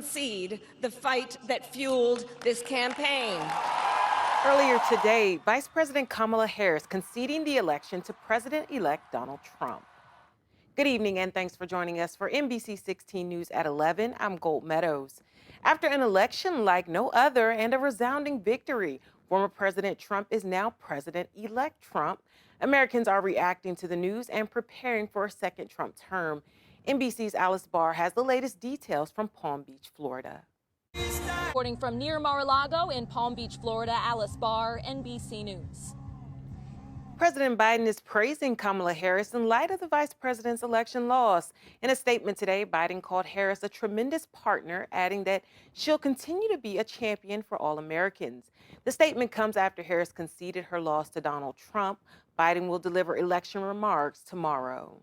concede the fight that fueled this campaign. Earlier today, Vice President Kamala Harris conceding the election to President-elect Donald Trump. Good evening and thanks for joining us for NBC 16 News at 11. I'm Gold Meadows. After an election like no other and a resounding victory, former President Trump is now President-elect Trump. Americans are reacting to the news and preparing for a second Trump term. NBC's Alice Barr has the latest details from Palm Beach, Florida. Reporting from near Mar-a-Lago in Palm Beach, Florida, Alice Barr, NBC News. President Biden is praising Kamala Harris in light of the vice president's election loss. In a statement today, Biden called Harris a tremendous partner, adding that she'll continue to be a champion for all Americans. The statement comes after Harris conceded her loss to Donald Trump. Biden will deliver election remarks tomorrow.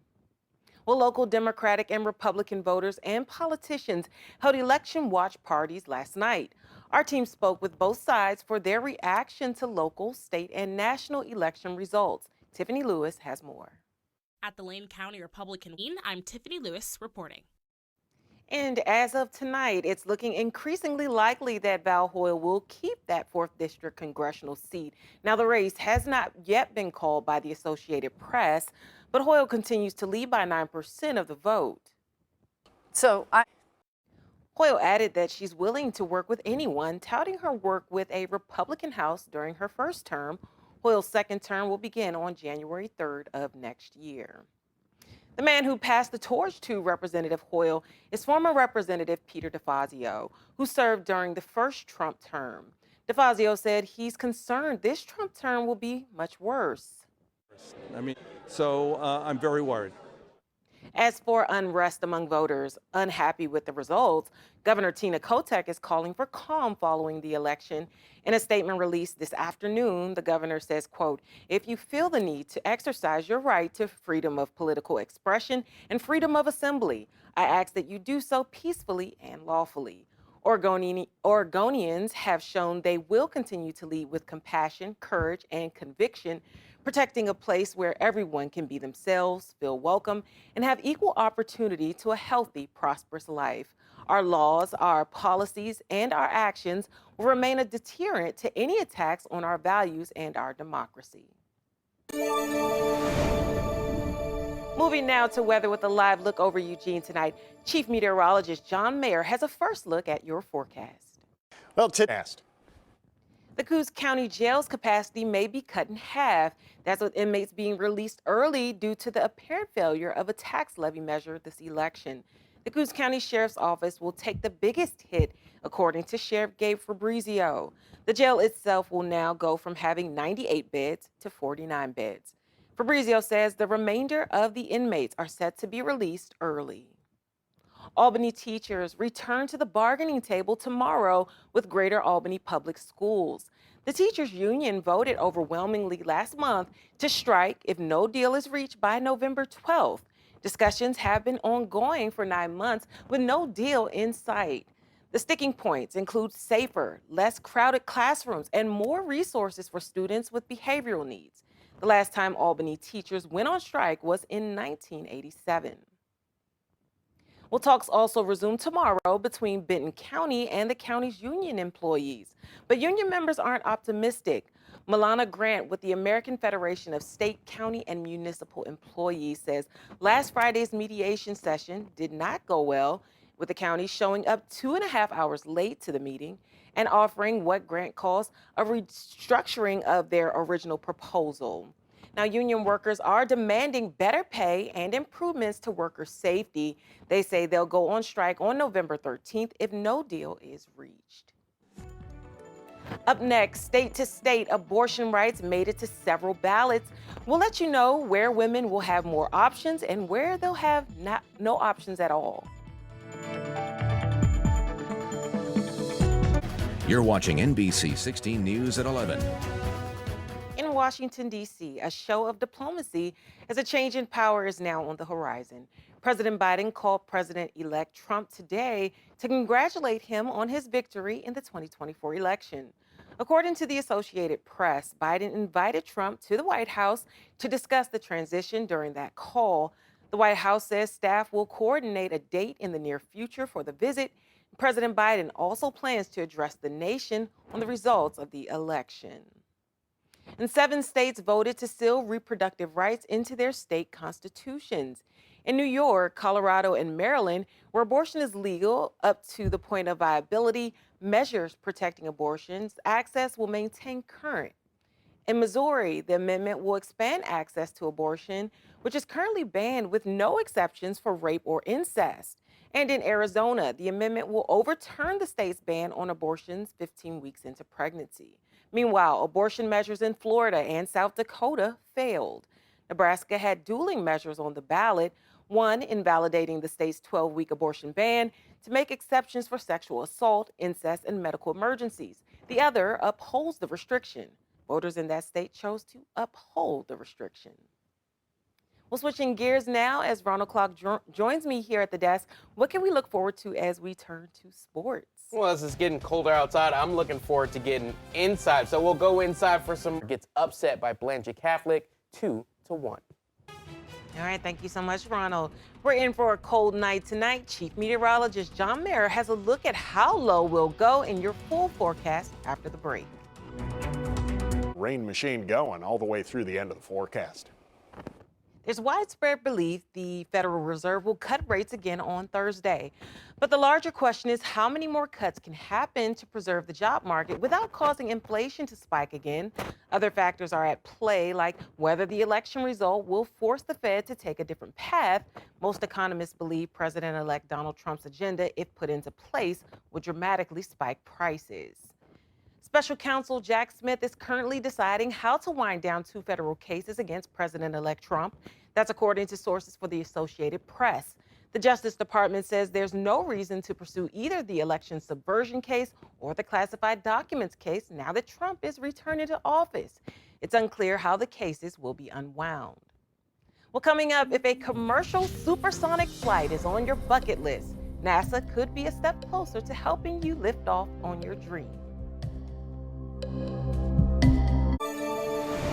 Well, local Democratic and Republican voters and politicians held election watch parties last night. Our team spoke with both sides for their reaction to local, state, and national election results. Tiffany Lewis has more. At the Lane County Republican meeting, I'm Tiffany Lewis reporting. And as of tonight, it's looking increasingly likely that Val Hoyle will keep that 4th District congressional seat. Now, the race has not yet been called by the Associated Press, but Hoyle continues to lead by 9% of the vote. Hoyle added that she's willing to work with anyone, touting her work with a Republican House during her first term. Hoyle's second term will begin on January 3rd of next year. The man who passed the torch to Representative Hoyle is former Representative Peter DeFazio, who served during the first Trump term. DeFazio said he's concerned this Trump term will be much worse. I'm very worried. As for unrest among voters unhappy with the results, Governor Tina Kotek is calling for calm following the election. In a statement released this afternoon, the governor says, quote, "If you feel the need to exercise your right to freedom of political expression and freedom of assembly, I ask that you do so peacefully and lawfully." Oregonians have shown they will continue to lead with compassion, courage, and conviction, protecting a place where everyone can be themselves, feel welcome, and have equal opportunity to a healthy, prosperous life. Our laws, our policies, and our actions will remain a deterrent to any attacks on our values and our democracy. Moving now to weather with a live look over Eugene tonight. Chief Meteorologist John Mayer has a first look at your forecast. Well, The Coos County Jail's capacity may be cut in half. That's with inmates being released early due to the apparent failure of a tax levy measure this election. The Coos County Sheriff's Office will take the biggest hit, according to Sheriff Gabe Fabrizio. The jail itself will now go from having 98 beds to 49 beds. Fabrizio says the remainder of the inmates are set to be released early. Albany teachers return to the bargaining table tomorrow with Greater Albany Public Schools. The teachers' union voted overwhelmingly last month to strike if no deal is reached by November 12th. Discussions have been ongoing for 9 months with no deal in sight. The sticking points include safer, less crowded classrooms and more resources for students with behavioral needs. The last time Albany teachers went on strike was in 1987. Well, talks also resume tomorrow between Benton County and the county's union employees. But union members aren't optimistic. Milana Grant with the American Federation of State, County, and Municipal Employees says last Friday's mediation session did not go well, with the county showing up 2.5 hours late to the meeting and offering what Grant calls a restructuring of their original proposal. Now, union workers are demanding better pay and improvements to worker safety. They say they'll go on strike on November 13th if no deal is reached. Up next, state to state, abortion rights made it to several ballots. We'll let you know where women will have more options and where they'll have no options at all. You're watching NBC 16 News at 11. In Washington, D.C., a show of diplomacy as a change in power is now on the horizon. President Biden called President-elect Trump today to congratulate him on his victory in the 2024 election. According to the Associated Press, Biden invited Trump to the White House to discuss the transition during that call. The White House says staff will coordinate a date in the near future for the visit. President Biden also plans to address the nation on the results of the election. And 7 states voted to seal reproductive rights into their state constitutions. In New York, Colorado, and Maryland, where abortion is legal up to the point of viability, measures protecting abortions access will maintain current. In Missouri, the amendment will expand access to abortion, which is currently banned with no exceptions for rape or incest. And in Arizona, the amendment will overturn the state's ban on abortions 15 weeks into pregnancy. Meanwhile, abortion measures in Florida and South Dakota failed. Nebraska had dueling measures on the ballot, one invalidating the state's 12-week abortion ban to make exceptions for sexual assault, incest, and medical emergencies. The other upholds the restriction. Voters in that state chose to uphold the restriction. Well, switching gears now as Ronald Clark joins me here at the desk. What can we look forward to as we turn to sports? Well, as it's getting colder outside, I'm looking forward to getting inside. So we'll go inside for some. Gets upset by Blanchard Catholic 2-1. All right, thank you so much, Ronald. We're in for a cold night tonight. Chief Meteorologist John Mayer has a look at how low we'll go in your full forecast after the break. Rain machine going all the way through the end of the forecast. There's widespread belief the Federal Reserve will cut rates again on Thursday. But the larger question is how many more cuts can happen to preserve the job market without causing inflation to spike again? Other factors are at play, like whether the election result will force the Fed to take a different path. Most economists believe President-elect Donald Trump's agenda, if put into place, would dramatically spike prices. Special counsel Jack Smith is currently deciding how to wind down 2 federal cases against President-elect Trump. That's according to sources for the Associated Press. The Justice Department says there's no reason to pursue either the election subversion case or the classified documents case now that Trump is returning to office. It's unclear how the cases will be unwound. Well, coming up, if a commercial supersonic flight is on your bucket list, NASA could be a step closer to helping you lift off on your dream.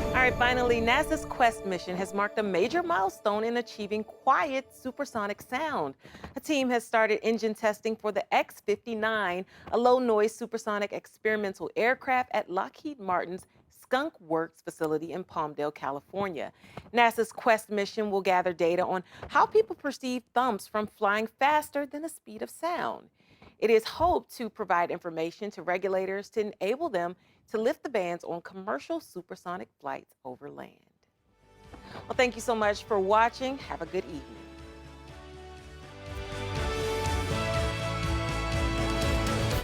All right, finally, NASA's Quest mission has marked a major milestone in achieving quiet supersonic sound. A team has started engine testing for the X-59, a low-noise supersonic experimental aircraft at Lockheed Martin's Skunk Works facility in Palmdale, California. NASA's Quest mission will gather data on how people perceive thumps from flying faster than the speed of sound. It is hoped to provide information to regulators to enable them to lift the bans on commercial supersonic flights over land. Well, thank you so much for watching. Have a good evening.